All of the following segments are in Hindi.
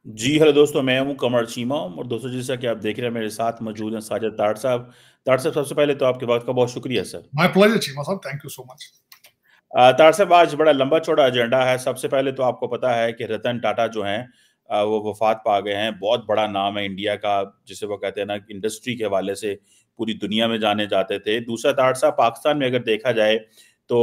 जी, हेलो दोस्तों, मैं हूँ कमर चीमा और दोस्तों जैसा कि आप देख रहे हैं मेरे साथ मौजूद हैं साजिद ताड़ साहब। ताड़ साहब सबसे पहले तो आपके वक़्त का बहुत शुक्रिया सर। माय प्लेजर चीमा साहब, थैंक यू सो मच। ताड़ साहब आज बड़ा लंबा-चौड़ा एजेंडा है। सबसे पहले तो आपको पता है कि रतन टाटा जो हैं वो वफ़ात पा गए हैं। बहुत बड़ा नाम है इंडिया का, जिसे वो कहते हैं ना इंडस्ट्री के हवाले से पूरी दुनिया में जाने जाते थे। दूसरा ताड़ साहब पाकिस्तान में अगर देखा जाए तो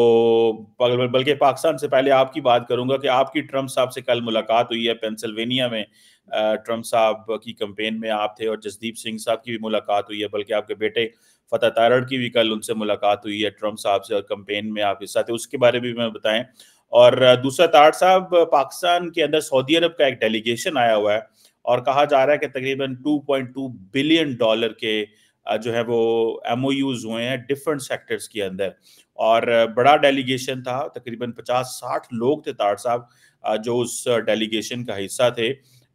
बल्कि पाकिस्तान से पहले आपकी बात करूँगा कि आपकी ट्रम्प साहब से कल मुलाकात हुई है पेंसिल्वेनिया में। ट्रम्प साहब की कैंपेन में आप थे और जसदीप सिंह साहब की भी मुलाकात हुई है, बल्कि आपके बेटे फतह तारड़ की भी कल उनसे मुलाकात हुई है ट्रम्प साहब से और कैंपेन में आप हिस्सा थे, उसके बारे में भी मैं बताएं। और दूसरा ताड़ साहब पाकिस्तान के अंदर सऊदी अरब का एक डेलीगेशन आया हुआ है और कहा जा रहा है कि तकरीबन 2.2 बिलियन डॉलर के जो है वो एमओयूज हुए हैं डिफरेंट सेक्टर्स के अंदर। और बड़ा डेलीगेशन था, तकरीबन 50-60 लोग थे ताड़ साहब जो उस डेलीगेशन का हिस्सा थे।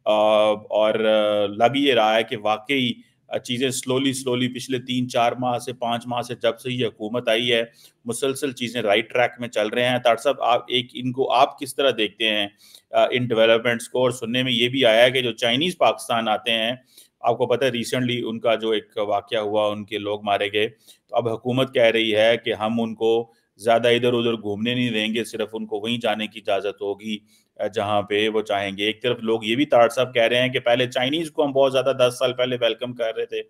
और लग ये रहा है कि वाकई चीज़ें स्लोली स्लोली पिछले 3-4 माह से 5 माह से जब से ये हुकूमत आई है मुसलसल चीज़ें राइट ट्रैक में चल रहे हैं। तार साहब आप इनको आप किस तरह देखते हैं इन डेवलपमेंट्स को? और सुनने में ये भी आया है कि जो चाइनीज़ पाकिस्तान आते हैं, आपको पता है रिसेंटली उनका जो एक वाकया हुआ, उनके लोग मारे गए, तो अब हुकूमत कह रही है कि हम उनको ज़्यादा इधर उधर घूमने नहीं देंगे, सिर्फ उनको वहीं जाने की इजाज़त होगी जहाँ पे वो चाहेंगे। एक तरफ लोग ये भी ताड़ साहब कह रहे हैं कि पहले चाइनीज़ को हम बहुत ज़्यादा 10 साल पहले वेलकम कर रहे थे,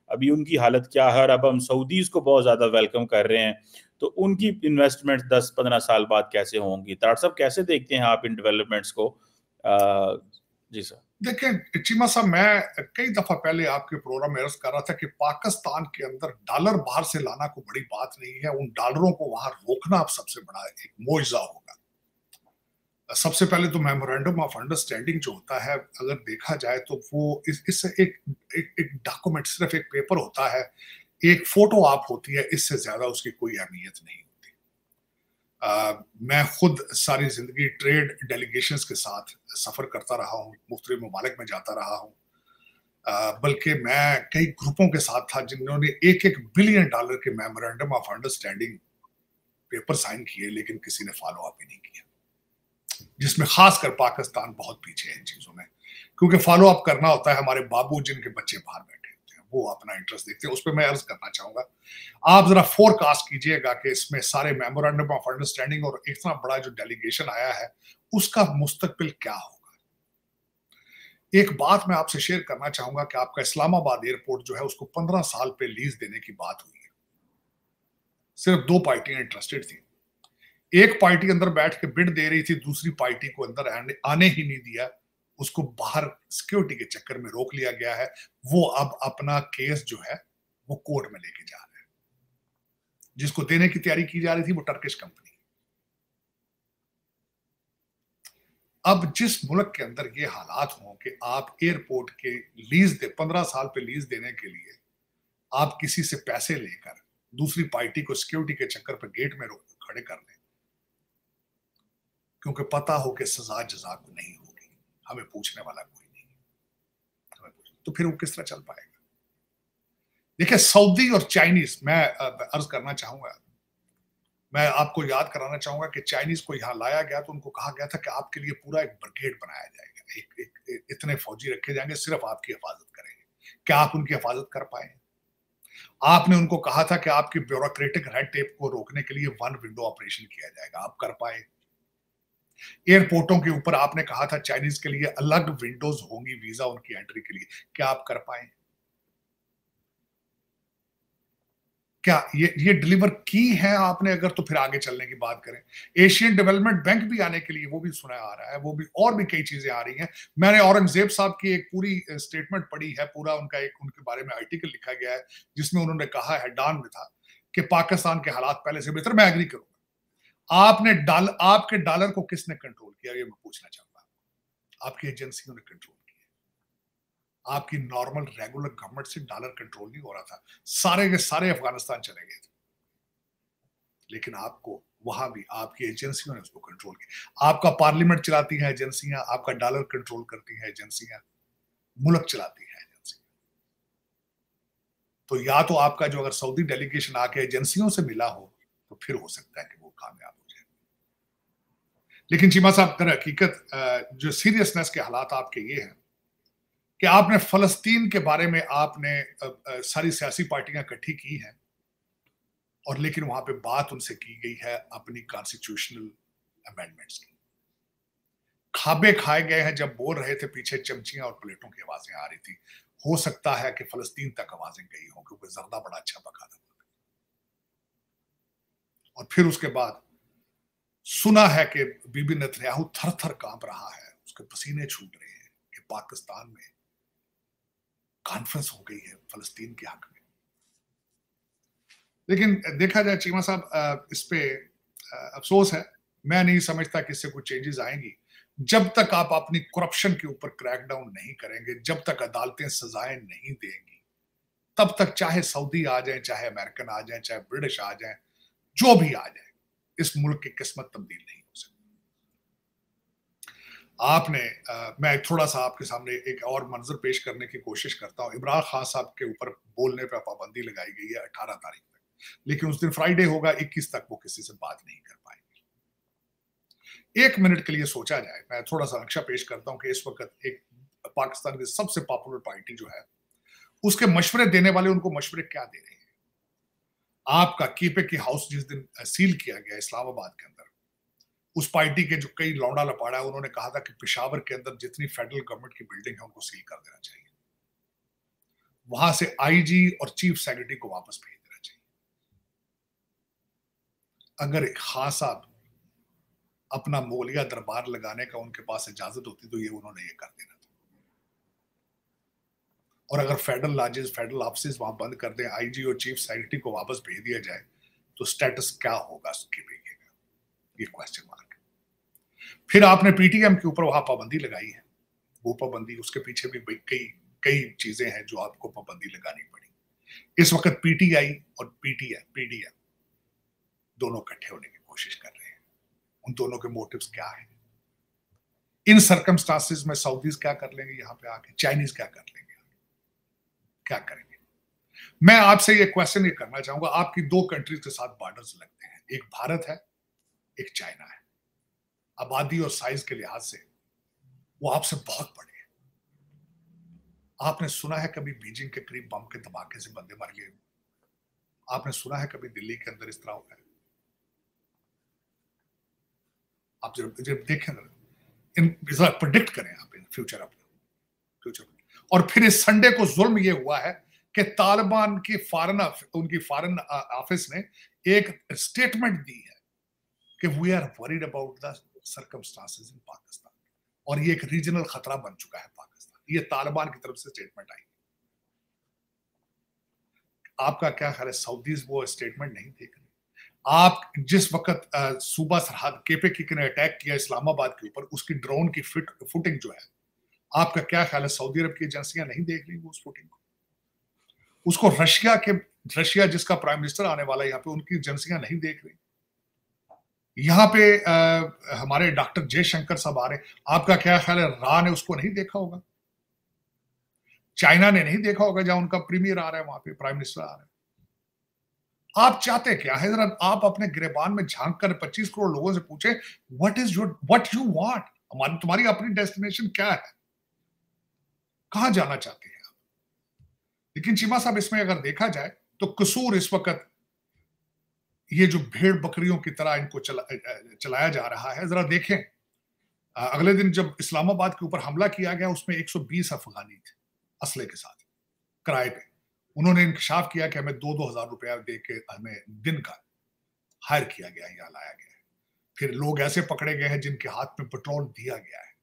अभी उनकी हालत क्या है और अब हम सऊदीज़ को बहुत ज़्यादा वेलकम कर रहे हैं, तो उनकी इन्वेस्टमेंट 10-15 साल बाद कैसे होंगी? ताड़ साहब कैसे देखते हैं आप इन डेवलपमेंट्स को? जी सर। देखें चीमा साहब, मैं कई दफा पहले आपके प्रोग्राम में अर्ज कर रहा था कि पाकिस्तान के अंदर डॉलर बाहर से लाना कोई बड़ी बात नहीं है, उन डॉलरों को वहां रोकना अब सबसे बड़ा एक मोइजा होगा। सबसे पहले तो मेमोरेंडम ऑफ अंडरस्टैंडिंग जो होता है, अगर देखा जाए तो वो इससे एक डॉक्यूमेंट, सिर्फ एक पेपर होता है, एक फोटो आप होती है, इससे ज्यादा उसकी कोई अहमियत नहीं होती। मैं खुद सारी जिंदगी ट्रेड डेलीगेशंस के साथ सफर करता रहा हूँ, मुख्तलिफ ममालिक में जाता रहा हूँ। बल्कि मैं कई ग्रुपों के साथ था जिन्होंने $1-1 बिलियन के memorandum of understanding paper sign किए, लेकिन किसी ने फॉलो अप ही नहीं किया, जिसमें खासकर पाकिस्तान बहुत पीछे है इन चीजों में, क्योंकि फॉलो अप करना होता है हमारे बाबू जिनके बच्चे बाहर बैठे होते हैं, वो अपना इंटरेस्ट देखते हैं। उस पर मैं अर्ज करना चाहूंगा, आप जरा फोरकास्ट कीजिएगा कि इसमें सारे मेमोरेंडम ऑफ अंडरस्टैंडिंग और इतना बड़ा जो डेलीगेशन आया है उसका मुस्तकबिल क्या होगा। एक बात मैं आपसे शेयर करना चाहूंगा कि आपका इस्लामाबाद एयरपोर्ट जो है उसको 15 साल पे लीज देने की बात हुई है। सिर्फ 2 पार्टियां इंटरेस्टेड थी। एक पार्टी अंदर बैठ के बिड दे रही थी, दूसरी पार्टी को अंदर आने ही नहीं दिया, उसको बाहर सिक्योरिटी के चक्कर में रोक लिया गया है। वो अब अपना केस जो है वो कोर्ट में लेके जा रहे हैं। जिसको देने की तैयारी की जा रही थी वो टर्किश कंपनी। अब जिस मुल्क के अंदर ये हालात हों कि आप एयरपोर्ट के लीज दे 15 साल पे लीज देने के लिए आप किसी से पैसे लेकर दूसरी पार्टी को सिक्योरिटी के चक्कर पर गेट में खड़े कर लें, क्योंकि पता हो कि सजा जजा को नहीं होगी, हमें पूछने वाला कोई नहीं, तो फिर वो किस तरह चल पाएगा। देखिए, सऊदी और चाइनीज, मैं अर्ज करना चाहूंगा, मैं आपको याद कराना चाहूंगा कि चाइनीज को यहां लाया गया तो उनको कहा गया था कि आपके लिए पूरा एक ब्रिगेड बनाया जाएगा, इतने फौजी रखे जाएंगे, सिर्फ आपकी हिफाजत करेंगे। क्या आप उनकी हिफाजत कर पाए? आपने उनको कहा था कि आपकी ब्यूरोक्रेटिक रेड टेप को रोकने के लिए वन विंडो ऑपरेशन किया जाएगा, आप कर पाए? एयरपोर्टों के ऊपर आपने कहा था चाइनीज के लिए अलग विंडोज होंगी वीजा उनकी एंट्री के लिए, क्या आप कर पाए? क्या ये डिलीवर की है आपने? अगर तो फिर आगे चलने की बात करें, एशियन डेवलपमेंट बैंक भी आने के लिए वो भी सुना आ रहा है, वो भी और भी कई चीजें आ रही हैं। मैंने औरंगजेब साहब की एक पूरी स्टेटमेंट पढ़ी है, पूरा उनका एक उनके बारे में आर्टिकल लिखा गया है, जिसमें उन्होंने कहा है, डॉन में था, कि पाकिस्तान के हालात पहले से बेहतर। मैं एग्री करूंगा। आपके डॉलर को किसने कंट्रोल किया, ये मैं पूछना चाहूंगा। आपकी एजेंसियों ने कंट्रोल किया। आपकी नॉर्मल रेगुलर गवर्नमेंट से डॉलर कंट्रोल नहीं हो रहा था, सारे के सारे अफगानिस्तान चले गए थे, लेकिन आपको वहां भी आपकी एजेंसियों ने उसको कंट्रोल किया। आपका पार्लियामेंट चलाती है एजेंसियां, आपका डॉलर कंट्रोल करती है एजेंसियां, मुल्क चलाती है एजेंसियां। तो या तो आपका जो अगर सऊदी डेलीगेशन आके एजेंसियों से मिला हो तो फिर हो सकता है कि वो कामयाब हो जाए। लेकिन चीमा साहब, हकीकत जो सीरियसनेस के हालात आपके ये हैं कि आपने फलस्तीन के बारे में आपने सारी सियासी पार्टियां इकट्ठी की हैं, और लेकिन वहां पे बात उनसे की गई है अपनी कॉन्स्टिट्यूशनल अमेंडमेंट्स की। खाबे खाए गए हैं जब बोल रहे थे, पीछे चमचियां और प्लेटों की आवाजें आ रही थी। हो सकता है कि फलस्तीन तक आवाजें गई हों, क्योंकि जर्दा बड़ा अच्छा पका था। और फिर उसके बाद सुना है कि बीबी नेतन्याहू थर थर कांप रहा है, उसके पसीने छूट रहे हैं कि पाकिस्तान में कॉन्फ्रेंस हो गई है फलस्तीन के हक में। लेकिन देखा जाए चीमा साहब, इस पे अफसोस है, मैं नहीं समझता कि इससे कुछ चेंजेस आएंगी जब तक आप अपनी करप्शन के ऊपर क्रैकडाउन नहीं करेंगे, जब तक अदालतें सजाएं नहीं देंगी, तब तक चाहे सऊदी आ जाए, चाहे अमेरिकन आ जाए, चाहे ब्रिटिश आ जाए, जो भी आ जाए, इस मुल्क की किस्मत तब्दील नहीं हो सकती। आपने मैं थोड़ा सा आपके सामने एक और मंजर पेश करने की कोशिश करता हूं। इमरान खान साहब के ऊपर बोलने पर पाबंदी लगाई गई है 18 तारीख तक, लेकिन उस दिन फ्राइडे होगा, 21 तक वो किसी से बात नहीं कर पाएंगे। एक मिनट के लिए सोचा जाए, मैं थोड़ा सा नक्शा पेश करता हूं कि इस वक्त एक पाकिस्तान की सबसे पॉपुलर पार्टी जो है, उसके मशवरे देने वाले उनको मशवरे क्या दे रहे हैं। आपका कीपे की हाउस जिस दिन सील किया गया इस्लामाबाद के अंदर, उस पार्टी के जो कई लौंडा लपाड़ा है, उन्होंने कहा था कि पेशावर के अंदर जितनी फेडरल गवर्नमेंट की बिल्डिंग है उनको सील कर देना चाहिए, वहां से आईजी और चीफ सेक्रेटरी को वापस भेज देना चाहिए। अगर खान साहब अपना मोगलिया दरबार लगाने का उनके पास इजाजत होती तो ये उन्होंने ये कर देना था। और अगर फेडरल लॉजेस, फेडरल ऑफिस वहां बंद कर दें, आईजी और चीफ सेक्रेटरी को वापस भेज दिया जाए, तो स्टेटस क्या होगा उसके भेजेगा, ये क्वेश्चन मार्क है। फिर आपने पीटीएम के ऊपर वहां पाबंदी लगाई है, वो पाबंदी, उसके पीछे भी कई कई चीजें हैं जो आपको पाबंदी लगानी पड़ी। इस वक्त पीटीआई और पीडीएम दोनों इकट्ठे होने की कोशिश कर रहे हैं। उन दोनों के मोटिव्स क्या है? इन सर्कमस्टांसेस में सऊदीज क्या कर लेंगे यहां पे आके, चाइनीज क्या कर लेंगे, क्या करेंगे? मैं आपसे ये क्वेश्चन ये करना चाहूंगा, आपकी दो कंट्रीज के साथ बॉर्डर्स लगते हैं, एक भारत है, एक चाइना है। आबादी और साइज के लिहाज से वो आपसे बहुत बड़े हैं। आपने सुना है कभी बीजिंग के करीब बम के धमाके से बंदे मर गए? आपने सुना है कभी दिल्ली के अंदर इस तरह हुआ है? आप जब देखें, इन प्रिडिक्ट करें आप इन फ्यूचर, अपना फ्यूचर। और फिर इस संडे को जुल्म ये हुआ है कि तालिबान की उनकी फॉरेन ऑफिस ने एक स्टेटमेंट दी है कि we are worried about the circumstances in Pakistan, और ये एक रीजनल खतरा बन चुका है पाकिस्तान। ये तालिबान की तरफ से स्टेटमेंट आई। आपका क्या ख्याल है, सऊदीज वो स्टेटमेंट नहीं देख रहे? आप जिस वक्त सूबा सरहद केपे की ने अटैक किया इस्लामाबाद के ऊपर, उसकी ड्रोन की फुटिंग जो है, आपका क्या ख्याल है, सऊदी अरब की एजेंसियां नहीं देख रही उस फुटिंग को? उसको रशिया जिसका प्राइम मिनिस्टर आने वाला है यहाँ पे, उनकी एजेंसियां नहीं देख रही। यहाँ पे हमारे डॉक्टर जयशंकर साहब आ रहे, आपका क्या ख्याल है, रा ने उसको नहीं देखा होगा? चाइना ने नहीं देखा होगा, जहां उनका प्रीमियर आ रहा है, वहां पे प्राइम मिनिस्टर आ रहा है। आप चाहते क्या है? जरा आप अपने गिरेबान में झांक कर 25 करोड़ लोगों से पूछे, व्हाट यू वांट, तुम्हारी अपनी डेस्टिनेशन क्या है, कहां जाना चाहते हैं आप? लेकिन चीमा साहब, इसमें अगर देखा जाए तो कसूर इस वक्त ये जो भेड़ बकरियों की तरह इनको चलाया जा रहा है। जरा देखें, अगले दिन जब इस्लामाबाद के ऊपर हमला किया गया, उसमें 120 अफगानी थे असले के साथ, किराए पे। उन्होंने इंकशाफ किया कि हमें 2-2 हजार रुपया दे के हमें दिन का हायर किया गया है या लाया गया है। फिर लोग ऐसे पकड़े गए हैं जिनके हाथ में पेट्रोल दिया गया है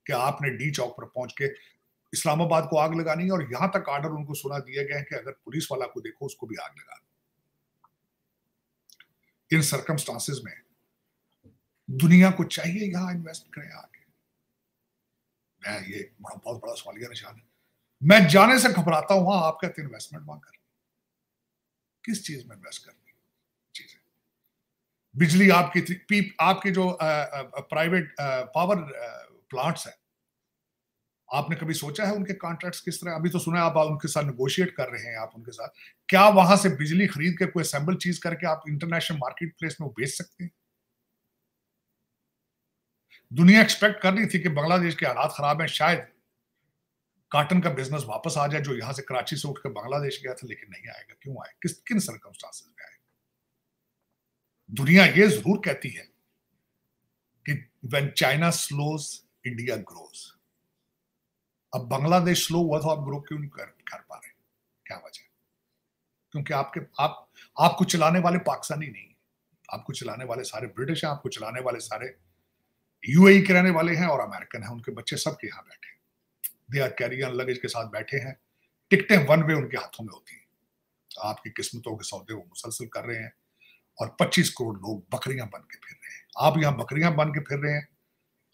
कि आपने डी चौक पर पहुंच के इस्लामाबाद को आग लगानी है, और यहां तक ऑर्डर उनको सुना दिया गया है कि अगर पुलिस वाला को देखो उसको भी आग लगा दो। इन सर्कमस्टांसेस में दुनिया को चाहिए यहां इन्वेस्ट करें आगे? मैं ये बहुत बड़ा सवालिया निशान है। मैं जाने से घबराता हूं, वहां आप कहते इन्वेस्टमेंट वहां कर, किस चीज में इन्वेस्ट करनी चीजें? बिजली आपकी जो प्राइवेट पावर प्लांट्स है, आपने कभी सोचा है उनके कॉन्ट्रैक्ट्स किस तरह? अभी तो सुना है आप उनके साथ नेगोशिएट कर रहे हैं, आप उनके साथ क्या वहां से बिजली खरीद के कोई असेंबल चीज करके आप इंटरनेशनल मार्केट प्लेस में बेच सकते हैं? दुनिया एक्सपेक्ट कर रही थी कि बांग्लादेश के हालात खराब हैं, शायद कॉटन का बिजनेस वापस आ जाए, जो यहां से कराची से उठकर बांग्लादेश गया था, लेकिन नहीं आएगा। क्यों आए? किन सर्कमस्टांसेस में आएगा? दुनिया ये जरूर कहती है कि when China slows India grows. अब बांग्लादेश स्लो हुआ तो आप ग्रो क्यों नहीं कर पा रहे? क्या वजह? क्योंकि आपको चलाने वाले पाकिस्तानी नहीं है, आपको चलाने वाले सारे ब्रिटिश हैं, आपको चलाने वाले सारे यूएई के रहने वाले हैं और अमेरिकन हैं, उनके बच्चे सबके यहाँ बैठे हैं, they are carry on luggage के साथ बैठे हैं, टिकटें वन वे उनके हाथों में होती हैं। आपकी किस्मतों के सौदे वो मुसलसल कर रहे हैं और 25 करोड़ लोग बकरियां बन के फिर रहे हैं। आप यहाँ बकरियां बन के फिर रहे हैं,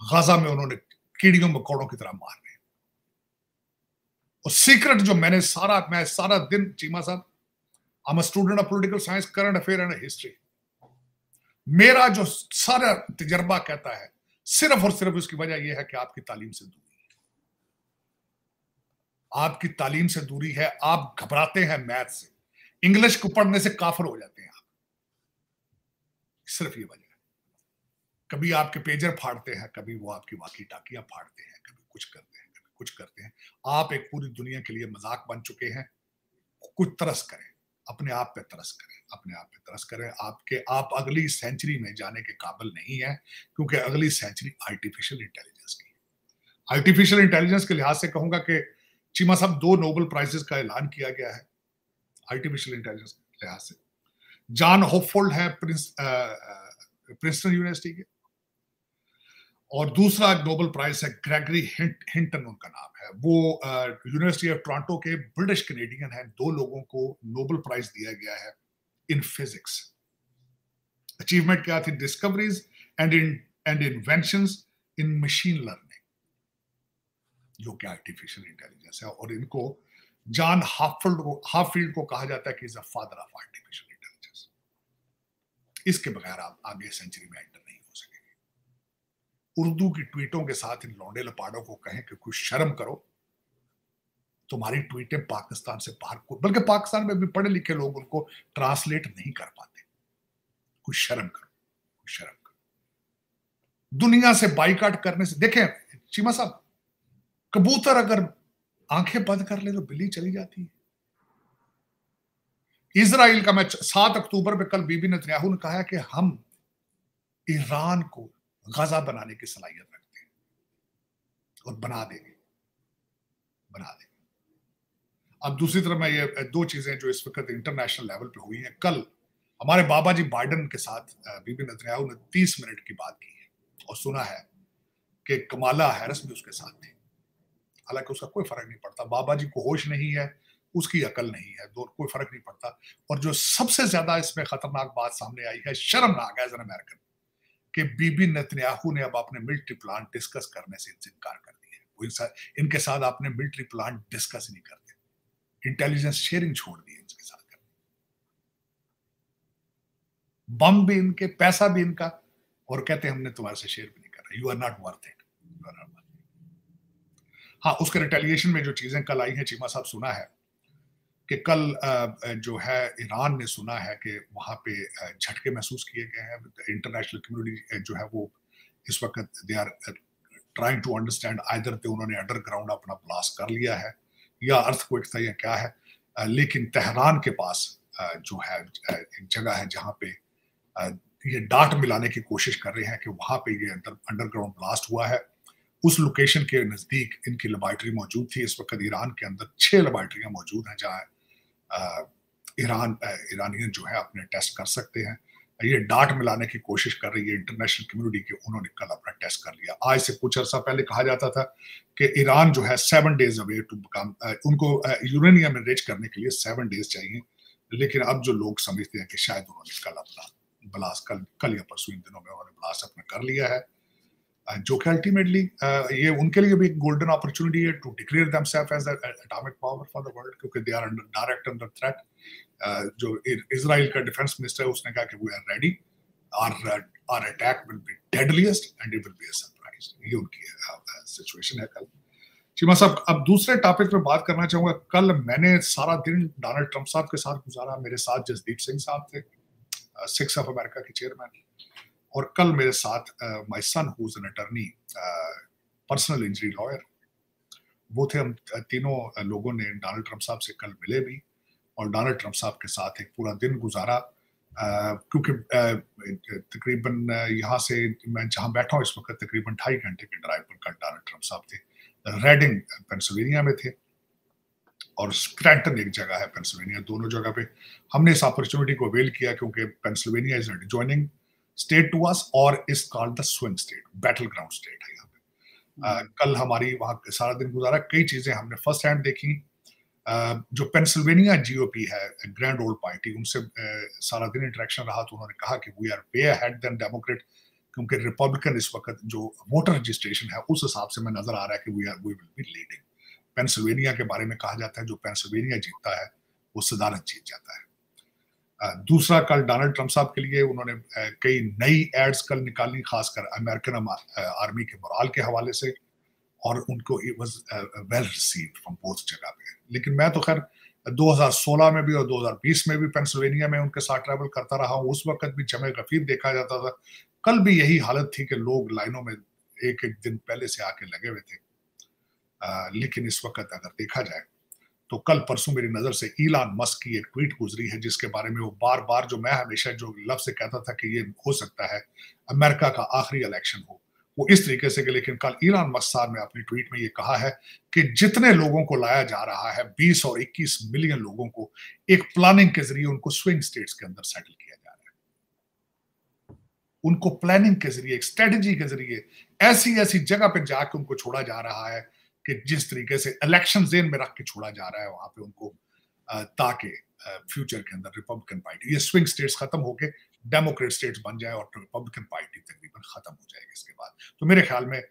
गाजा में उन्होंने कीड़ियों मकोड़ों की तरह मार रहे हैं। और सीक्रेट जो मैं सारा दिन, चीमा साहब, I am a student of political science, current affair and history. मेरा जो सारा तजर्बा कहता है सिर्फ और सिर्फ उसकी वजह यह है कि आपकी तालीम से दूरी है। आपकी तालीम से दूरी है। आप घबराते हैं मैथ से, इंग्लिश को पढ़ने से काफिर हो जाते हैं आप। सिर्फ ये वजह है। कभी आपके पेजर फाड़ते हैं, कभी वो आपकी वाकी टाकियां फाड़ते हैं, कभी कुछ करते हैं, कभी कुछ करते हैं। आप एक पूरी दुनिया के लिए मजाक बन चुके हैं। कुछ तरस करें, अपने आप पे तरस करें, अपने आप पे तरस करें। आप अगली सेंचुरी में जाने के काबिल नहीं है, क्योंकि अगली सेंचुरी आर्टिफिशियल इंटेलिजेंस की है। आर्टिफिशियल इंटेलिजेंस के लिहाज से कहूंगा कि चीमा साहब 2 नोबेल प्राइजेस का ऐलान किया गया है आर्टिफिशियल इंटेलिजेंस के लिहाज से। जॉन होपफोल्ड है प्रिंसटन यूनिवर्सिटी के, और दूसरा नोबेल प्राइज है ग्रेगरी हिंटन उनका नाम है, वो यूनिवर्सिटी ऑफ टोरंटो के ब्रिटिश कैनेडियन है। 2 लोगों को नोबेल प्राइज दिया गया है इन फिजिक्स। अचीवमेंट क्या थी? Discoveries and inventions in machine learning, जो कि आर्टिफिशियल इंटेलिजेंस है। और इनको जॉन हाफील्ड को कहा जाता है कि is the father of artificial intelligence. इसके बगैर आप आगे सेंचुरी में एंटर नहीं हो सकेंगे। उर्दू की ट्वीटों के साथ इन लौंडे लपाड़ों को कहें कि कुछ शर्म करो। तुम्हारी ट्वीटें पाकिस्तान से बाहर को, बल्कि पाकिस्तान में भी पढ़े लिखे लोग उनको ट्रांसलेट नहीं कर पाते। कुछ शर्म करो, कुछ शर्म करो। दुनिया से बाइकाट करने से, देखें चीमा साहब, कबूतर अगर आंखें बंद कर ले तो बिल्ली चली जाती है। इजराइल का मैच 7 अक्टूबर पे कल बीबी नेतन्याहू ने कहा है कि हम ईरान को गाजा बनाने की सलाहियत रखते हैं और बना देंगे। अब दूसरी तरफ मैं ये 2 चीजें जो इस वक्त इंटरनेशनल लेवल पे हुई हैं। कल हमारे बाबा जी बाइडेन के साथ बीबी नेतन्याहू ने 30 मिनट की बात की है और सुना है कि कमाला हैरिस भी उसके साथ थी। हालांकि उसका कोई फर्क नहीं पड़ता, बाबा जी को होश नहीं है, उसकी अकल नहीं है, कोई फर्क नहीं पड़ता। और जो सबसे ज्यादा इसमें खतरनाक बात सामने आई है, शर्मनाक है एज एन अमेरिकन, कि बीबी नेतन्याहू ने अब अपने मिलिट्री प्लान डिस्कस करने से इनकार कर दिया है। इनके साथ आपने मिलिट्री प्लान डिस्कस नहीं करते, इंटेलिजेंस शेयरिंग छोड़ दी इनके साथ। बम भी इनके, पैसा भी इनका, और कहते हैं हमने तुम्हारे से शेयर भी नहीं कर रहा। You are not worth it, you are not worth it. हाँ, उसके रिटेलिएशन में जो चीजें कल आई हैं, चीमा साहब, सुना है कि कल जो है ईरान ने सुना है कि वहां पे झटके महसूस किए गए हैं। इंटरनेशनल कम्युनिटी जो है वो इस वक्त they are trying to understand, either उन्होंने अंडरग्राउंड अपना ब्लास्ट कर लिया है या अर्थक्वेक था या क्या है। लेकिन तेहरान के पास जो है एक जगह है जहां पे ये डाट मिलाने की कोशिश कर रहे हैं कि वहां पे ये अंडरग्राउंड ब्लास्ट हुआ है। उस लोकेशन के नजदीक इनकी लेबॉरेटरी मौजूद थी। इस वक्त ईरान के अंदर 6 लेबॉरेटरियां मौजूद हैं जहां ईरानियन जो है अपने टेस्ट कर सकते हैं। ये डाट मिलाने की कोशिश कर रही है इंटरनेशनल कम्युनिटी के, उन्होंने कल अपना टेस्ट कर लिया। आज से कुछ अर्सा पहले कहा जाता था कि ईरान जो है 7 डेज अवे टू बिकम, उनको यूरेनियम एनरिच करने के लिए 7 डेज चाहिए। लेकिन अब जो लोग समझते हैं कि शायद उन्होंने कल अपना ब्लास्ट, कल या परसों इन दिनों में उन्होंने ब्लास्ट अपना कर लिया है, जो कि अल्टीमेटली ये उनके लिए भी एक गोल्डन अपॉर्चुनिटी है to declare themselves as atomic power for the world, क्योंकि they are direct under threat. जो इजराइल का डिफेंस मिनिस्टर है उसने कहा कि we are ready, our attack will be deadliest and it will be a surprise. ये उनकी सिचुएशन है कल। चीमा साहब, अब दूसरे टॉपिक पे बात करना चाहूंगा। कल मैंने सारा दिन डोनाल्ड ट्रंप साहब के साथ गुजारा। मेरे साथ जसदीप सिंह साहब थे, सिक्स ऑफ अमेरिका के चेयरमैन, और कल मेरे साथ my son who is an attorney, personal injury lawyer, वो थे हम तीनों लोगों ने डोनाल्ड ट्रंप साहब से कल मिले भी और डोनाल्ड ट्रंप साहब के साथ एक पूरा दिन गुजारा, क्योंकि तकरीबन यहाँ से मैं जहाँ बैठा हूँ इस वक्त तकरीबन 2.5 घंटे के ड्राइव पर कल डोनाल्ड ट्रंप साहब थे। रेडिंग पेंसिल्वेनिया में थे और स्क्रैंटन एक जगह है पेंसिल्वेनिया, दोनों जगह पे हमने इस अपॉर्चुनिटी को अवेल किया क्योंकि Pennsylvania is adjoining state to us और is called the swing state, battleground state है यहाँ पे। कल हमारी वहाँ सारा दिन गुजारा, कई चीजें हमने फर्स्ट हैंड देखी। जो पेंसिल्वेनिया जीओपी है, ग्रैंड ओल्ड पार्टी, उनसे सारा दिन इंटरेक्शन रहा तो उन्होंने कहा कि we are way ahead than Democrat, क्योंकि रिपब्लिकन इस वक्त जो वोटर रजिस्ट्रेशन है उस हिसाब से मैं नजर आ रहा है कि we will be leading. Pennsylvania के बारे में कहा जाता है जो पेंसिल्वेनिया जीतता है वो सदारत जीत जाता है। दूसरा, कल डोनाल्ड ट्रंप साहब के लिए उन्होंने कई नई एड्स कल निकाली, खासकर अमेरिकन आर्मी के मोराल के हवाले से, और उनको it was well received from both जगह पे। लेकिन मैं तो खैर 2016 में भी और 2020 में भी पेंसिल्वेनिया में उनके साथ ट्रैवल करता रहा हूँ, उस वक्त भी जमे गफीर देखा जाता था। कल भी यही हालत थी कि लोग लाइनों में एक एक दिन पहले से आके लगे हुए थे। लेकिन इस वक्त अगर देखा जाए तो कल परसों मेरी नजर से इलान मस्क की एक ट्वीट गुजरी है जिसके बारे में वो बार बार, जो मैं हमेशा जो लफ्ज से कहता था कि ये हो सकता है अमेरिका का आखिरी इलेक्शन हो, वो इस तरीके से कि, लेकिन कल इलान मस्क साहब ने अपनी ट्वीट में ये कहा है कि जितने लोगों को लाया जा रहा है 20 और 21 मिलियन लोगों को, एक प्लानिंग के जरिए उनको स्विंग स्टेट्स के अंदर सेटल किया जा रहा है। उनको प्लानिंग के जरिए, एक स्ट्रेटजी के जरिए ऐसी ऐसी जगह पे जाके उनको छोड़ा जा रहा है कि जिस तरीके से इलेक्शन जेन में रख के छोड़ा जा रहा है वहां पे उनको, ताकि फ्यूचर के अंदर रिपब्लिकन पार्टी, ये स्विंग स्टेट्स खत्म होके डेमोक्रेट स्टेट्स बन जाए और रिपब्लिकन पार्टी तकरीबन खत्म हो जाएगी इसके बाद। तो मेरे ख्याल में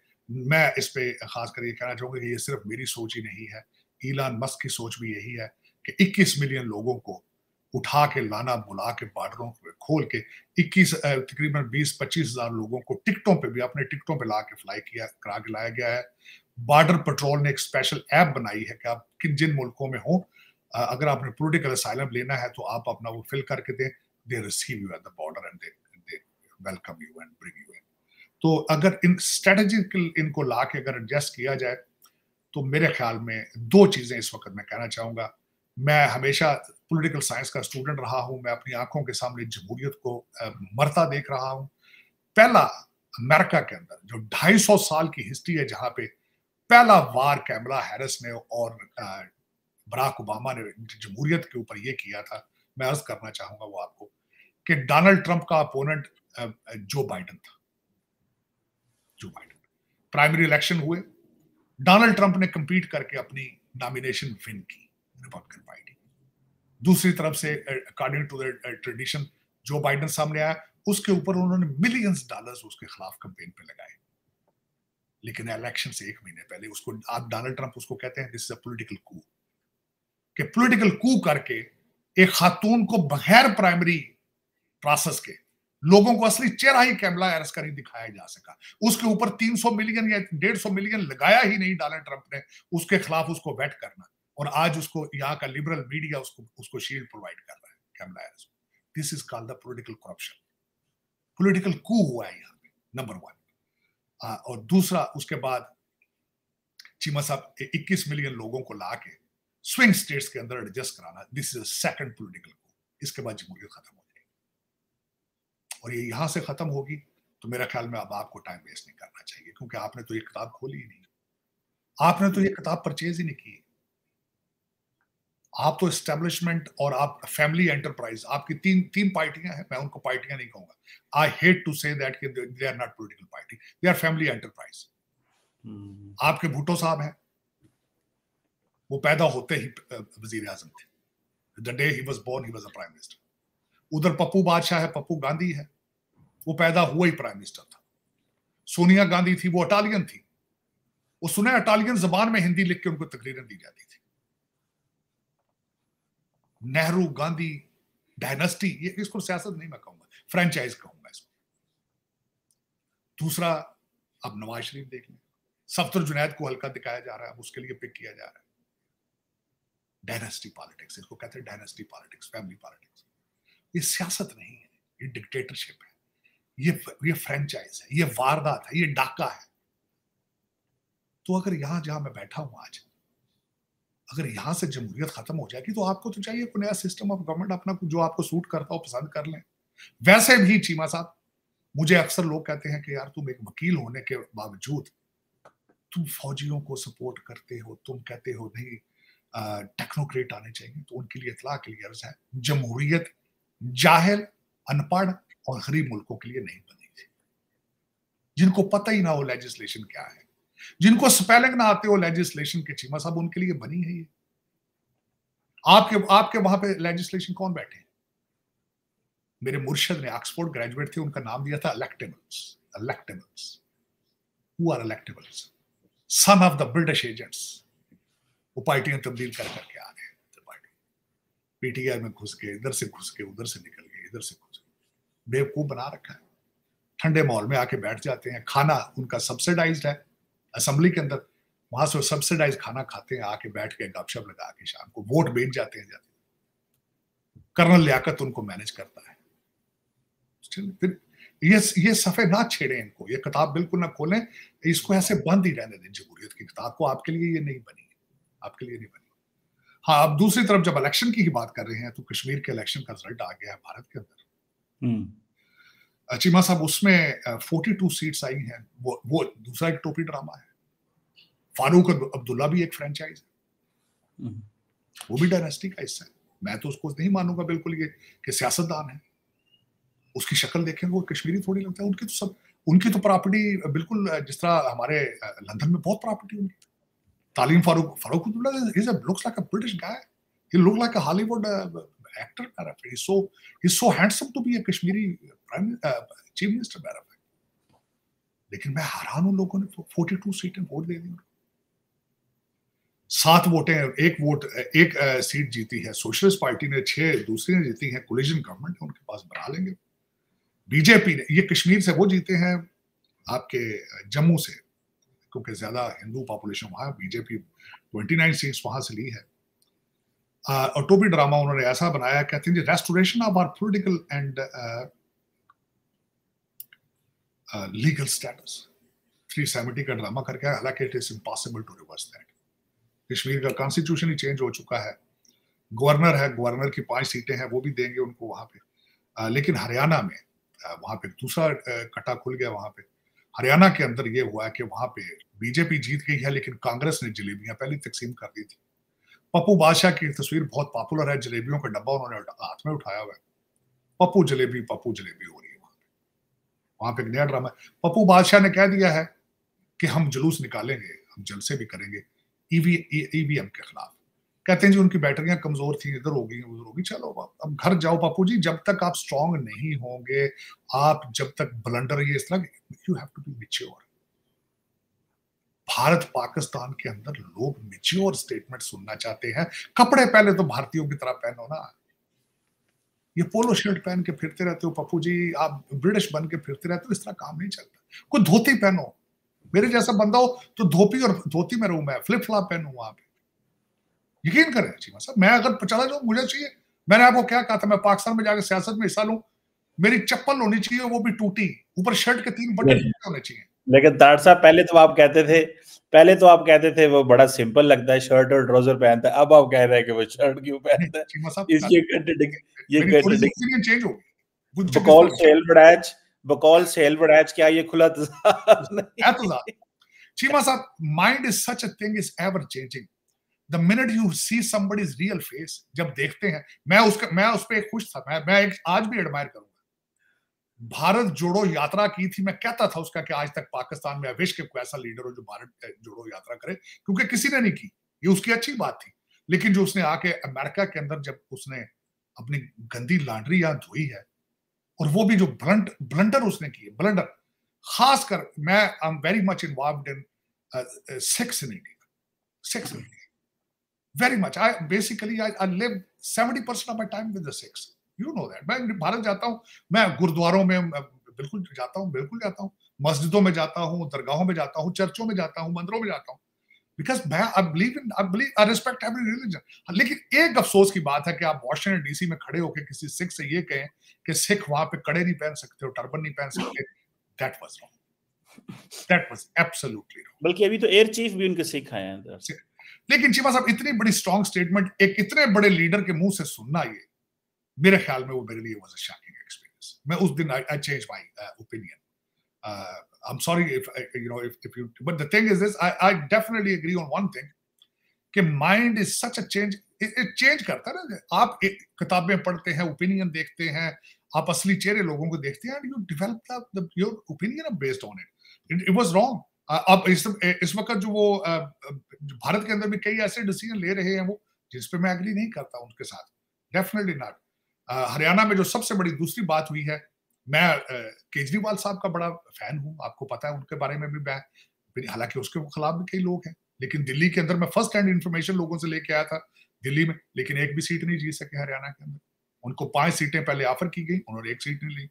मैं इस पे खासकर ये कहना चाहूंगा कि ये सिर्फ मेरी सोच ही नहीं है, इलान मस्क की सोच भी यही है कि 21 मिलियन लोगों को उठा के लाना, बुला के बार्डरों खोल के 21 तकरीबन 20-25 हजार लोगों को टिकटों पे भी, अपने टिकटों पे ला के फ्लाई किया करा के लाया गया है। बॉर्डर पेट्रोल ने एक स्पेशल ऐप बनाई है कि आप जिन मुल्कों में हो, अगर आपने पॉलिटिकल असाइलम लेना है तो आप अपना वो फिल करके दें, they receive you at the border and they welcome you and bring you in. तो अगर इन स्ट्रेटेजिकल इनको ला के अगर एडजस्ट किया जाए तो मेरे ख्याल में दो चीजें इस वक्त मैं कहना चाहूंगा। मैं हमेशा पॉलिटिकल साइंस का स्टूडेंट रहा हूं, मैं अपनी आंखों के सामने जमहूरियत को मरता देख रहा हूं। पहला अमेरिका के अंदर जो 250 साल की हिस्ट्री है, जहां पे पहला वार कैमला हैरिस ने और बराक ओबामा ने जमहूरियत के ऊपर ये किया था, मैं अर्ज करना चाहूंगा वो आपको कि डोनाल्ड ट्रंप का अपोनेंट जो बाइडन था। जो बाइडन, प्राइमरी इलेक्शन हुए, डोनाल्ड ट्रंप ने कंपीट करके अपनी नॉमिनेशन विन की रिपब्लिकन पार्टी। दूसरी तरफ से अकॉर्डिंग टू द ट्रेडिशन जो बाइडन सामने आया, उसके ऊपर उन्होंने मिलियंस डॉलर्स उसके खिलाफ कैंपेन पे लगाए। लेकिन इलेक्शन से एक महीने पहले उसको, आप डोनाल्ड ट्रंप उसको कहते हैं दिस इज अ पॉलिटिकल कू, कि पॉलिटिकल कू करके एक खातून को बगैर प्राइमरी प्रोसेस के लोगों को असली चेहरा ही कैमला हैरिस का नहीं दिखाया जा सका। उसके ऊपर 300 मिलियन या 150 मिलियन लगाया ही नहीं डोनाल्ड ट्रंप ने उसके खिलाफ उसको वेट करना, और आज उसको यहाँ का लिबरल मीडिया उसको शील्ड प्रोवाइड कर रहा है Kamala Harris. This is called the political corruption. Political coup हुआ है यहाँ पे, नंबर 1। और दूसरा, उसके बाद चीमा साहब 21 मिलियन लोगों को लाके स्विंग स्टेट्स के अंदर एडजस्ट कराना, दिस इज सेकंड पॉलिटिकल कू। इसके बाद जमहूरियत खत्म हो जाएगी, और ये यहां से खत्म होगी तो मेरा ख्याल में अब आपको टाइम वेस्ट नहीं करना चाहिए, क्योंकि आपने तो ये किताब खोली ही नहीं, आपने तो ये किताब परचेज ही नहीं की। आप तो एस्टेब्लिशमेंट और आप फैमिली एंटरप्राइज, आपकी तीन पार्टियां हैं, मैं उनको पार्टियां नहीं कहूंगा। I hate to say that they are not political party, they are family enterprise. आपके भुट्टो साहब हैं, वो पैदा होते ही वजीर आजम थे, the day he was born he was a prime minister. उधर पप्पू बादशाह है, पप्पू गांधी है, वो पैदा हुआ ही प्राइम मिनिस्टर था। सोनिया गांधी थी, वो इटालियन थी, वो सुना इटालियन जबान में हिंदी लिख के उनको तकरीरें दी जाती थी। नेहरू गांधी डायनेस्टी, ये इसको सियासत नहीं मैं कहूंगा, फ्रेंचाइज कहूंगा इसको। दूसरा, अब नवाज शरीफ देख लें, सफ्दर जुनैद को हल्का दिखाया जा रहा है, उसके लिए पिक किया जा रहा है। डायनेस्टी पॉलिटिक्स, इसको कहते हैं डायनेस्टी पॉलिटिक्स, फैमिली पॉलिटिक्स। ये सियासत नहीं है, ये डिक्टेटरशिप है, ये फ्रेंचाइज है, ये वारदात है, ये डाका है। तो अगर यहां जहां मैं बैठा हूं आज, अगर यहाँ से जमहूरियत खत्म हो जाएगी तो आपको तो चाहिए कोई नया सिस्टम ऑफ गवर्नमेंट अपना, जो आपको सूट करता हो पसंद कर लें। वैसे भी चीमा साहब, मुझे अक्सर लोग कहते हैं कि यार तुम एक वकील होने के बावजूद तुम फौजियों को सपोर्ट करते हो, तुम कहते हो नहीं टेक्नोक्रेट आने चाहिए। तो उनके लिए इत्तला के लिए अर्ज है, जमहूरियत जाहिल, अनपढ़ और गरीब मुल्कों के लिए नहीं बनी थी। जिनको पता ही ना हो लेजिस्लेशन क्या है, जिनको स्पेलिंग ना आते हो लेजिस्लेशन के, चीमा साहब उनके लिए बनी है ये। आपके वहां पे लेजिस्लेशन कौन बैठे हैं? मेरे मुर्शद ने, ऑक्सफोर्ड ग्रेजुएट थे, उनका नाम दिया था electables. Electables, who are electables? Son of the British agents. वो पार्टियां तब्दील कर करके आ गए, पीटीआई में घुस गए, इधर से घुस गए, उधर से निकल गए, इधर से घुस गए, बेवकूफ बना रखा है। ठंडे माहौल में आके बैठ जाते हैं, खाना उनका सब्सिडाइज्ड है असेंबली के अंदर, वहां से सब्सिडाइज खाना खाते हैं, आके बैठ के गपशप लगा के शाम को वोट बेच जाते हैं। कर्नल लियाकत उनको मैनेज करता है। फिर ये सफे ना छेड़े इनको, ये किताब बिल्कुल ना खोलें, इसको ऐसे बंद ही रहने दें। जमहूरियत की किताब को, आपके लिए ये नहीं बनी है, आपके लिए नहीं बनी। हाँ, अब दूसरी तरफ जब इलेक्शन की ही बात कर रहे हैं तो कश्मीर के इलेक्शन का रिजल्ट आ गया है भारत के अंदर। चीमा साहब, उसमें 42 सीट्स आई हैं। वो दूसरा एक टोपी ड्रामा है। फारूक अब्दुल्ला भी एक फ्रेंचाइज है, वो भी डायनेस्टी का हिस्सा है। मैं तो उसको नहीं मानूंगा बिल्कुल ये कि सियासतदान है। उसकी शक्ल देखेंगे वो कश्मीरी थोड़ी लगता है। उनकी तो प्रॉपर्टी बिल्कुल जिस तरह हमारे लंदन में बहुत प्रॉपर्टी उनकी। तालीम Farooq Abdullah looks like a British guy. He looked like a Hollywood actor. He's so handsome to be a Kashmiri chief minister. लेकिन मैं हैरान हूं, लोगों ने 42 सीटें वोट दे दी। 7 वोटें, एक सीट जीती है सोशलिस्ट पार्टी ने, 6 दूसरी ने जीती है, कोलिशन गवर्नमेंट है, उनके पास बना लेंगे। बीजेपी ने, ये कश्मीर से वो जीते हैं, आपके जम्मू से, क्योंकि ज्यादा हिंदू पॉपुलेशन वहां, बीजेपी 29 सीट्स वहां से ली है। और टोपी ड्रामा उन्होंने ऐसा बनाया, कहते हैं restoration of our political and legal status. 370 का ड्रामा करके, हालांकि it is impossible to reverse that. Kashmir का कॉन्स्टिट्यूशन ही चेंज हो चुका है। गवर्नर है, गवर्नर की 5 सीटें हैं, वो भी देंगे उनको वहां पे। लेकिन हरियाणा में वहां पे दूसरा कटा खुल गया। वहां पे हरियाणा के अंदर ये हुआ है कि वहां पे बीजेपी जीत गई है, लेकिन कांग्रेस ने जलेबियां पहले तकसीम कर दी थी। पप्पू बादशाह की तस्वीर बहुत पॉपुलर है, जलेबियों का डब्बा उन्होंने हाथ में उठाया हुआ है, पप्पू जलेबी हो रही है वहां पे एक नया ड्रामा। पप्पू बादशाह ने कह दिया है कि हम जुलूस निकालेंगे, हम जलसे भी करेंगे ईवीएम के खिलाफ। कहते हैं जी उनकी बैटरियां कमजोर थी, इधर हो गई उधर हो गई, चलो अब घर जाओ पप्पू जी, जब तक आप स्ट्रांग नहीं होंगे, आप जब तक ब्लंडर, ये इस तरह, you have to be mature. Bharat Pakistan के अंदर लोग मैच्योर स्टेटमेंट सुनना चाहते हैं। कपड़े पहले तो भारतीयों की तरह पहनो ना। ये पोलो शर्ट पहन के फिरते रहते हो पप्पू जी, आप ब्रिटिश बन के फिरते रहते हो, इस तरह काम नहीं चलता। कोई धोती पहनो, मेरे जैसा बंदा हो तो धोती में रहूं, मैं फ्लिप फ्लॉप पहनूं वहां पे। यकीन करें चीमा साहब, मैं अगर चला जाऊं, मुझे चाहिए, मैंने आपको क्या कहा था, मैं पाकिस्तान में जाकर सियासत में हिस्सा लूं, मेरी चप्पल होनी चाहिए, वो भी टूटी, ऊपर शर्ट के 3 बटन होने चाहिए। लेकिन तार साहब, पहले तो आप कहते थे वो बड़ा सिंपल लगता है, शर्ट और ट्राउजर पहनता है, अब आप कह रहे हैं कि वो शर्ट क्यों पहनता है? बकौल सेल बड़ैच, क्या ये खुला तज़ाद नहीं? चीमा साहब, mind is such a thing, is ever changing. The minute you see somebody's real face, जब देखते हैं, मैं उस पे खुश था, मैं आज भी एडमायर करूंगा। भारत जोड़ो यात्रा की थी, मैं कहता था उसका कि आज तक पाकिस्तान में विश के कोई ऐसा लीडर हो जो भारत जोड़ो यात्रा करे, क्योंकि किसी ने नहीं की, ये उसकी अच्छी बात थी। लेकिन जो उसने आके अमेरिका के अंदर जब उसने अपनी गंदी लॉन्ड्री यहां धोई है, और वो भी जो ब्लंडर उसने की, ब्लंडर, खासकर मैं I am very much involved in six in India, very much. I live 70% of my time with the Sikhs. You know that. मैं भारत जाता हूँ, मैं गुरुद्वारों में बिल्कुल जाता हूँ, मस्जिदों में जाता हूँ, दरगाहों में जाता हूँ, चर्चों में जाता हूँ, मंदिरों में जाता हूँ, because I respect every religion. लेकिन एक अफसोस की बात है कि आप वॉशिंगटन डीसी में खड़े होकर किसी सिख से ये कहें कि सिख वहां पे कड़े नहीं पहन सकते हो, टर्बन नहीं पहन सकते, that was wrong. That was absolutely wrong. बल्कि अभी तो एयर चीफ भी उनके सिख आए हैं। लेकिन चीमा साहब इतनी बड़ी स्ट्रॉन्ग स्टेटमेंट एक इतने बड़े लीडर के मुंह से सुनना, ये मेरे ख्याल में वो मेरे लिए वाज अ शॉकिंग एक्सपीरियंस। मैं उस दिन I change my opinion. I'm sorry if if you, but the thing is this, I definitely agree on one thing कि mind is such a change, change करता है ना। आप किताबें पढ़ते हैं, ओपिनियन देखते हैं, आप असली चेहरे लोगों को देखते हैं, and you develop your opinion based on it. It was wrong. अब इस वक्त जो वो भारत के अंदर भी कई ऐसे डिसीजन ले रहे हैं वो जिस पे मैं एग्री नहीं करता उनके साथ, डेफिनेटली नॉट। हरियाणा में जो सबसे बड़ी दूसरी बात हुई है, मैं केजरीवाल साहब का बड़ा फैन हूं, आपको पता है उनके बारे में भी मैं, हालांकि उसके खिलाफ भी कई लोग हैं, लेकिन दिल्ली के अंदर मैं फर्स्ट हैंड इंफॉर्मेशन लोगों से लेके आया था दिल्ली में, लेकिन एक भी सीट नहीं जीत सके हरियाणा के अंदर। उनको 5 सीटें पहले ऑफर की गई, उन्होंने एक सीट नहीं ली।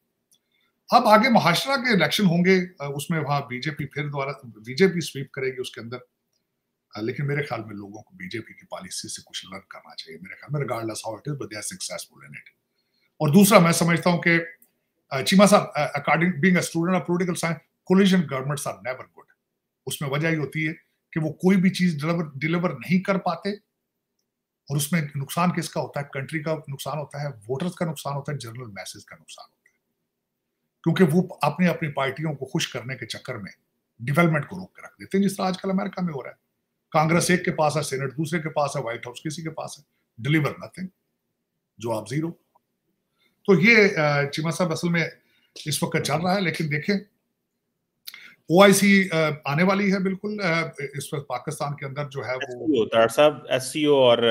अब आगे महाराष्ट्र के इलेक्शन होंगे, उसमें वहां बीजेपी फिर दोबारा बीजेपी स्वीप करेगी उसके अंदर, लेकिन मेरे ख्याल में लोगों को बीजेपी की पॉलिसी से कुछ लर्न करना चाहिए मेरे ख्याल में, regardless how it is, but they are successful in it. और दूसरा मैं समझता हूं कि चीमा साहब, according being a student of political science, coalition governments are never good. उसमें वजह ये होती है कि वो कोई भी चीज डिलीवर नहीं कर पाते, और उसमें नुकसान किसका होता है? कंट्री का नुकसान होता है, वोटर्स का नुकसान होता है, जनरल मैसेज का नुकसान होता है, क्योंकि वो अपनी अपनी पार्टियों को खुश करने के चक्कर में डेवलपमेंट को रोक के रख देते हैं, जिस तरह आजकल अमेरिका में हो रहा है। कांग्रेस एक के पास है, सेनेट दूसरे के पास है, व्हाइट हाउस किसी के पास है, डिलीवर नथिंग, जो आप जीरो। तो ये चीमा साहब असल में इस वक्त चल रहा है, लेकिन देखें ओआईसी आने वाली है बिल्कुल इस वक्त पाकिस्तान के अंदर जो है वो तार साहब एससीओ, और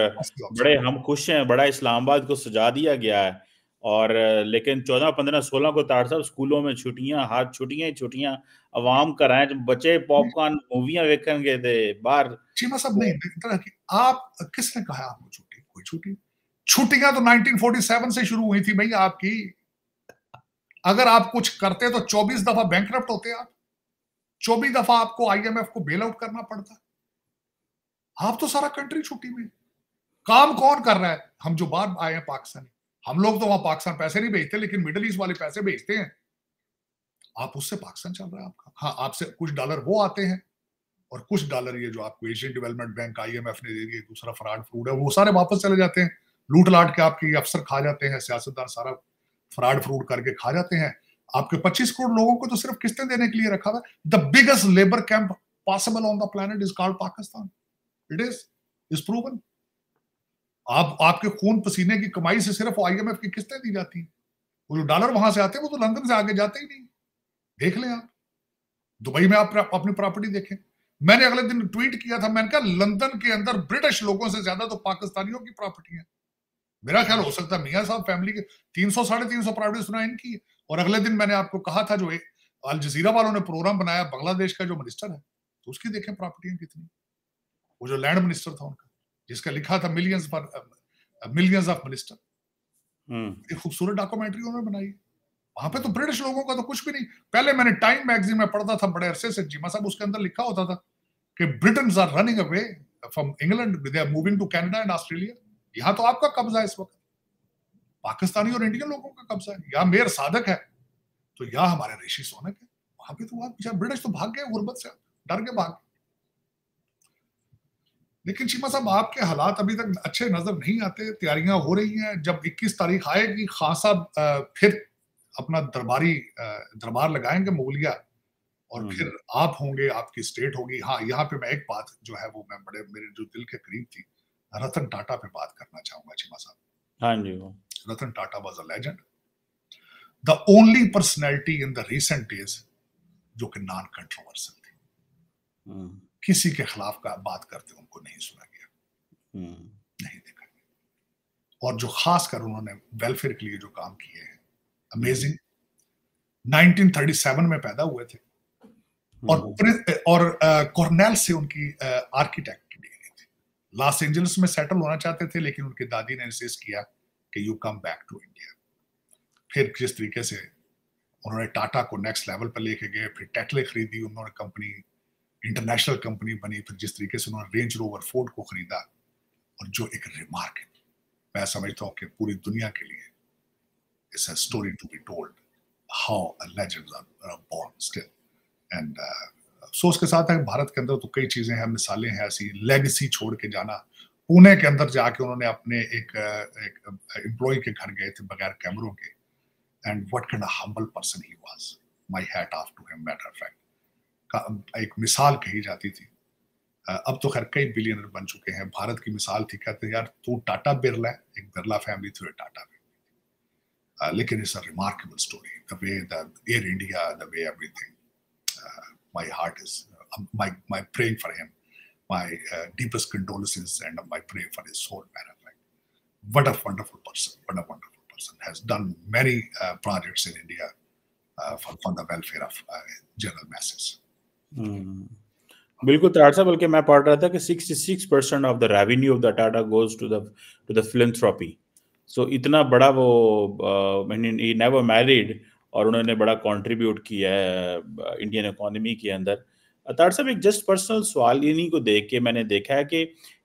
बड़े हम खुश हैं, बड़ा इस्लामाबाद को सजा दिया गया है। और लेकिन 14, 15, 16 को तार साहब स्कूलों में छुट्टियां, हाथ छुट्टियां अवाम कराएं, जब बच्चे पॉपकॉर्न मूवियां देखेंगे थे बाहर। चीमा साहब नहीं, आप किसने कहा आपको छुट्टी? कोई छुट्टी, छुट्टियां तो 1947 से शुरू हुई थी भैया आपकी। अगर आप कुछ करते तो 24 दफा बैंकरप्ट होते आप, 24 दफा आपको आईएमएफ को बेल आउट करना पड़ता। आप तो सारा कंट्री छुट्टी में, काम कौन कर रहा है? हम जो बाहर आए हैं पाकिस्तान, हम लोग तो वहां पाकिस्तान पैसे नहीं भेजते, लेकिन मिडिल ईस्ट वाले पैसे भेजते हैं। आप उससे पाकिस्तान चल रहा है आपका। हाँ, आपसे कुछ डॉलर वो आते हैं और कुछ डॉलर ये जो आपको एशियन डेवलपमेंट बैंक आईएमएफ ने दे दिए, दूसरा फ्रॉड फ्रूड है, वो सारे वापस चले जाते हैं। लूट लाट के आपके अफसर खा जाते हैं, सियासतदान सारा फ्रॉड फ्रूड करके खा जाते हैं। आपके 25 करोड़ लोगों को तो सिर्फ किस्तें देने के लिए रखा हुआ है। The biggest labour camp possible on the planet is called Pakistan. It is proven. आपके खून पसीने की कमाई से सिर्फ आईएमएफ की किस्तें दी जाती हैं। वो जो डॉलर वहां से आते हैं वो तो लंदन से आगे जाते ही नहीं। देख लें आप, दुबई में आप अपनी प्रॉपर्टी देखें। मैंने अगले दिन ट्वीट किया था, मैंने कहा लंदन के अंदर ब्रिटिश लोगों से ज्यादा तो पाकिस्तानियों की प्रॉपर्टी है। मेरा ख्याल हो सकता है मियां साहब फैमिली के 300 साढ़े 300 प्रॉपर्टी सुना इनकी। और अगले दिन मैंने आपको कहा था जो अल जजीरा वालों ने प्रोग्राम बनाया, बांग्लादेश का जो मिनिस्टर है, तो उसकी देखें प्रॉपर्टियां कितनी। वो जो लैंड मिनिस्टर था उनका, जिसका लिखा था मिलियंस ऑफ मिनिस्टर, खूबसूरत डॉक्यूमेंट्री उन्होंने बनाई। वहां पे तो ब्रिटिश लोगों का तो कुछ भी नहीं। पहले मैंने टाइम मैगजीन में पढ़ता था बड़े अरसे से, जीमा साहब, उसके अंदर लिखा होता था कि Britons are running away from England, they are moving to Canada and Australia. यहाँ तो आपका कब्जा है इस वक्त, पाकिस्तानी और इंडियन लोगों का कब्जा है। यहाँ मेयर सादक है तो यहाँ हमारे ऋषि सोनक है। वहां पे तो आप ब्रिटिश तो भाग गए, गुर्बत से डर के भाग। लेकिन चीमा साहब आपके हालात अभी तक अच्छे नजर नहीं आते। तैयारियां हो रही हैं, जब 21 तारीख आएगी खान साहब फिर अपना दरबार लगाएंगे मुगलिया, और फिर आप होंगे, आपकी स्टेट होगी। हाँ, यहाँ पे मैं एक बात जो है वो मैं बड़े मेरे जो दिल के करीब थी, रतन टाटा पे बात करना चाहूंगा चीमा साहब। हाँ जी, Ratan Tata was a legend, the only personality in the recent days जो कि नॉन कंट्रोवर्शियल थी। किसी के खिलाफ का बात करते उनको नहीं सुना गया, नहीं देखा गया। और जो खासकर उन्होंने वेलफेयर के लिए जो काम किए हैं, अमेजिंग। 1937 में पैदा हुए थे और कॉर्नेल से उनकी आर्किटेक्ट की डिग्री थी। लॉस एंजल्स में सेटल होना चाहते थे, लेकिन उनकी दादी ने इंसिस्ट किया कि you come back to India. फिर जिस तरीके से उन्होंने टाटा को नेक्स्ट लेवल पर लेके गए, फिर टेटले खरीदी उन्होंने, कंपनी इंटरनेशनल कंपनी बनी। फिर जिस तरीके से उन्होंने रेंज रोवर फोर्ड को खरीदा, और जो एक रिमार्क है, मैं समझता हूँ कि पूरी दुनिया के लिए it's a story to be told, how legends are born still, and अफसोस के साथ है भारत के अंदर तो कई चीजें हैं, मिसालें हैं ऐसी, लेगेसी छोड़ के जाना। पुणे के अंदर जाके उन्होंने अपने एक एम्प्लॉय के घर गए थे बगैर कैमरों के, and what kind of humble person he was, my hat off to him, matter of fact. एक मिसाल कही जाती थी। अब तो खैर कई बिलियनर बन चुके हैं। भारत की मिसाल थी, कहते यार तू टाटा बिरला है, एक बिरला फैमिली थी, टाटा फैमिली। लेकिन it's a remarkable story, the way the air India, the way everything. My heart is my praying for him, my deepest condolences and my prayer for his soul, man. Like, what a wonderful person, has done many projects in India for the welfare of general masses. बिल्कुल तार साहब, बल्कि मैं पढ़ रहा था कि 66% of the revenue of the Tata goes to the philanthropy. So इतना बड़ा वो, ही नेवर मैरिड, और उन्होंने बड़ा कंट्रीब्यूट किया है इंडियन इकोनॉमी के अंदर। तार साहब, एक जस्ट पर्सनल सवाल, इन्हीं को देख के मैंने देखा है कि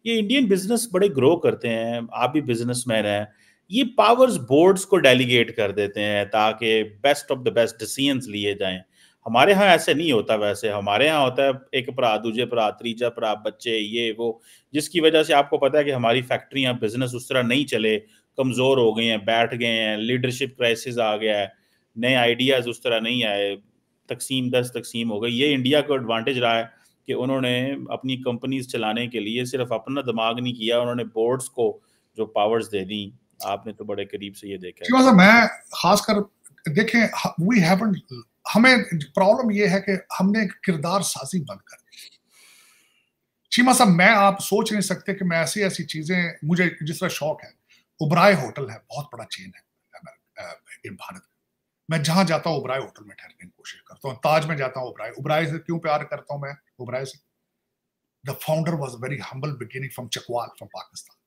ये इंडियन बिजनेस बड़े ग्रो करते हैं, आप भी बिजनेसमैन हैं, ये पावर्स बोर्ड्स को डेलीगेट कर देते हैं ताकि best of the best decisions लिए जाएं। हमारे यहाँ ऐसे नहीं होता। वैसे हमारे यहाँ होता है एक भरा, दूजे भरा, तीजा भरा, बच्चे, ये वो, जिसकी वजह से आपको पता है कि हमारी फैक्ट्रियाँ, बिजनेस उस तरह नहीं चले, कमज़ोर हो गए हैं, बैठ गए हैं, लीडरशिप क्राइसिस आ गया है, नए आइडियाज़ उस तरह नहीं आए, तकसीम 10 तकसीम हो गई। ये इंडिया को एडवांटेज रहा है कि उन्होंने अपनी कंपनीज चलाने के लिए सिर्फ अपना दिमाग नहीं किया, उन्होंने बोर्ड्स को जो पावर्स दे दी। आपने तो बड़े करीब से ये देखा है। मैं खासकर देखें, वी हैवंट, हमें प्रॉब्लम ये है कि हमने किरदार साजी बंद कर दी। चीमा साहब, मैं आप सोच नहीं सकते कि मैं ऐसी ऐसी चीजें, मुझे जिस तरह शौक है, उबराय होटल है, बहुत बड़ा चेन है भारत में। मैं जहां जाता हूं उबराय होटल में ठहरने की कोशिश करता हूं। ताज में जाता हूं, उबराय से क्यों प्यार करता हूं मैं? उबराय से, the founder was very humble beginning from Chakwal, from Pakistan.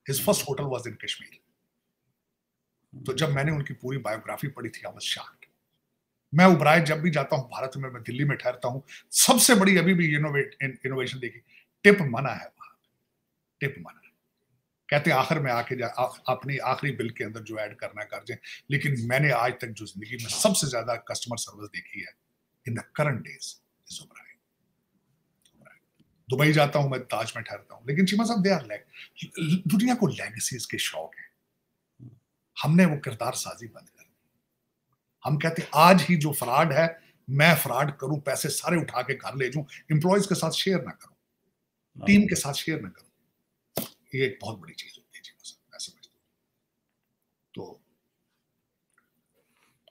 His first hotel was in Kashmir. तो जब मैंने उनकी पूरी बायोग्राफी पढ़ी थी, आई वाज शॉक्ड। मैं उबराय जब भी जाता हूं भारत में, मैं दिल्ली में ठहरता हूं, सबसे बड़ी अभी भी इनोवेशन देखी, टिप मना है वहां, टिप मना है। कहते हैं आखिर में आके अपनी आखिरी बिल के अंदर जो ऐड करना कर जाए। लेकिन मैंने आज तक जो जिंदगी में सबसे ज्यादा कस्टमर सर्विस देखी है in the current days is Oberoi. Dubai जाता हूं मैं, ताज में ठहरता हूं, लेकिन चीमा साहब, दे आर दुनिया को लेगेसीज के शौक है। हमने वो किरदार साजी बंद कर दी। हम कहते हैं आज ही जो फ्रॉड है, मैं फ्रॉड करूं, पैसे सारे उठा के घर ले जाऊं, एम्प्लॉयज के साथ शेयर ना करूं, टीम के साथ शेयर ना करूं। ये एक बहुत बड़ी चीज होती है, मैं समझता हूं। तो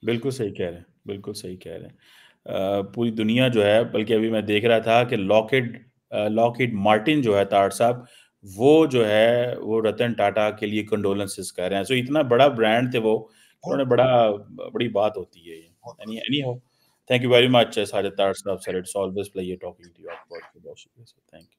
बिल्कुल सही कह रहे हैं, बिल्कुल सही कह रहे हैं। पूरी दुनिया जो है, बल्कि अभी मैं देख रहा था कि लॉकहीड मार्टिन जो है तार साहब, वो जो है वो रतन टाटा के लिए कंडोलेंसेस कर रहे हैं। सो इतना बड़ा ब्रांड थे वो, उन्होंने बड़ी बात होती है ये। Anyhow, thank you very much Sajid Tar साहब sir, it's always pleasure talking to you. आपको बहुत शुक्रिया सर, थैंक यू।